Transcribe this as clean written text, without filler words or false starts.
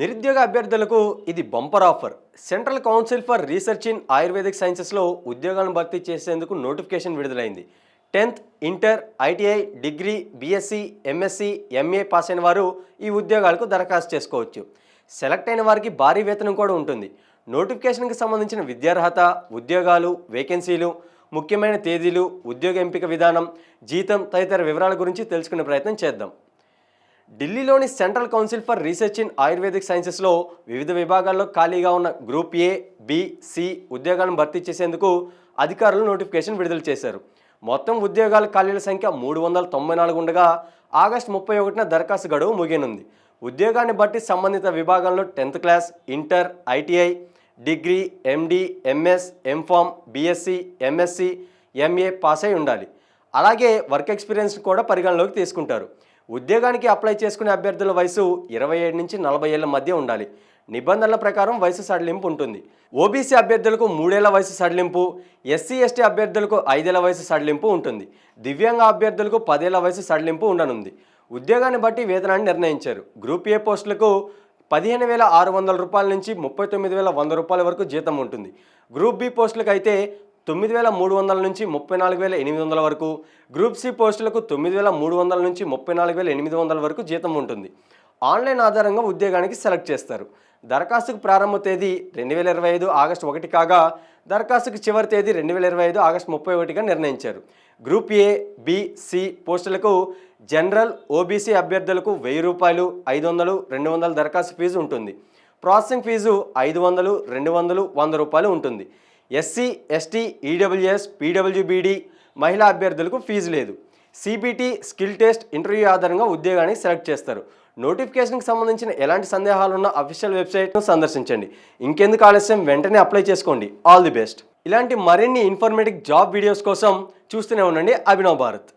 నిరుద్యోగ అభ్యర్థులకు ఇది bumper offer. Central council for research in ayurvedic సైన్సెస్లో ఉద్యోగాలను భర్తీ చేసేందుకు నోటిఫికేషన్ విడుదలైంది. 10th, inter, ITI, degree, BSc, MSc, MA pass అయిన వారు ఈ ఉద్యోగాలకు దరఖాస్తు చేసుకోవచ్చు. సెలెక్ట్ అయిన వారికి భారీ వేతనం కూడా ఉంటుంది. నోటిఫికేషన్కి సంబంధించిన విద్యార్హత, ఉద్యోగాలు, వేకెన్సీలు, ముఖ్యమైన తేదీలు, ఉద్యోగ ఎంపిక విధానం, జీతం తదితర వివరాల గురించి తెలుసుకునే ప్రయత్నం చేద్దాం. ఢిల్లీలోని central council for research in ayurvedic సైన్సెస్లో వివిధ విభాగాల్లో ఖాళీగా ఉన్న గ్రూప్ ఏ, బి, సి ఉద్యోగాలను భర్తీ చేసేందుకు అధికారులు నోటిఫికేషన్ విడుదల చేశారు. మొత్తం ఉద్యోగాల ఖాళీల సంఖ్య 394 ఉండగా ఆగస్టు 31న దరఖాస్తు గడువు ముగియనుంది. ఉద్యోగాన్ని బట్టి సంబంధిత విభాగంలో 10th class, inter, ITI, degree, MD, MS, MPharm, BSc, MSc, MA pass అయి ఉండాలి. అలాగే వర్క్ ఎక్స్పీరియన్స్ కూడా పరిగణలోకి తీసుకుంటారు. ఉద్యోగానికి అప్లై చేసుకునే అభ్యర్థుల వయసు 27 నుంచి 40 ఏళ్ల మధ్య ఉండాలి. నిబంధనల ప్రకారం వయసు సడలింపు ఉంటుంది. ఓబీసీ అభ్యర్థులకు 3 ఏళ్ల వయసు సడలింపు, ఎస్సీ ఎస్టీ అభ్యర్థులకు 5 ఏళ్ల వయసు సడలింపు ఉంటుంది. దివ్యాంగ అభ్యర్థులకు 10 ఏళ్ల వయసు సడలింపు ఉండనుంది. ఉద్యోగాన్ని బట్టి వేతనాన్ని నిర్ణయించారు. గ్రూప్ ఏ పోస్టులకు 15,600 రూపాయల నుంచి 39,100 రూపాయల వరకు జీతం ఉంటుంది. గ్రూప్ బి పోస్టులకు అయితే 9,300 నుంచి 34,800 వరకు, గ్రూప్ సి పోస్టులకు 9,300 నుంచి 34,800 వరకు జీతం ఉంటుంది. ఆన్లైన్ ఆధారంగా ఉద్యోగానికి సెలెక్ట్ చేస్తారు. దరఖాస్తుకు ప్రారంభ తేదీ 2025 ఆగస్టు 1 కాగా దరఖాస్తుకు చివరి తేదీ 2025 ఆగస్టు 31గా నిర్ణయించారు. గ్రూప్ ఏ, బి, సి పోస్టులకు జనరల్, ఓబీసీ అభ్యర్థులకు 1000 రూపాయలు, 500, 200 దరఖాస్తు ఫీజు ఉంటుంది. ప్రాసెసింగ్ ఫీజు 500, 200, 100 రూపాయలు ఉంటుంది. ఎస్సీ, ఎస్టీ, ఈడబ్ల్యూఎస్, పీడబ్ల్యూబీడీ మహిళా అభ్యర్థులకు ఫీజు లేదు. సిబిటి, స్కిల్ టెస్ట్, ఇంటర్వ్యూ ఆధారంగా ఉద్యోగానికి సెలెక్ట్ చేస్తారు. నోటిఫికేషన్కి సంబంధించిన ఎలాంటి సందేహాలున్న అఫీషియల్ వెబ్సైట్ను సందర్శించండి. ఇంకెందుకు ఆలస్యం, వెంటనే అప్లై చేసుకోండి. All the best. ఇలాంటి మరిన్ని ఇన్ఫర్మేటివ్ జాబ్ వీడియోస్ కోసం చూస్తూనే ఉండండి అభినవ్ భారత్.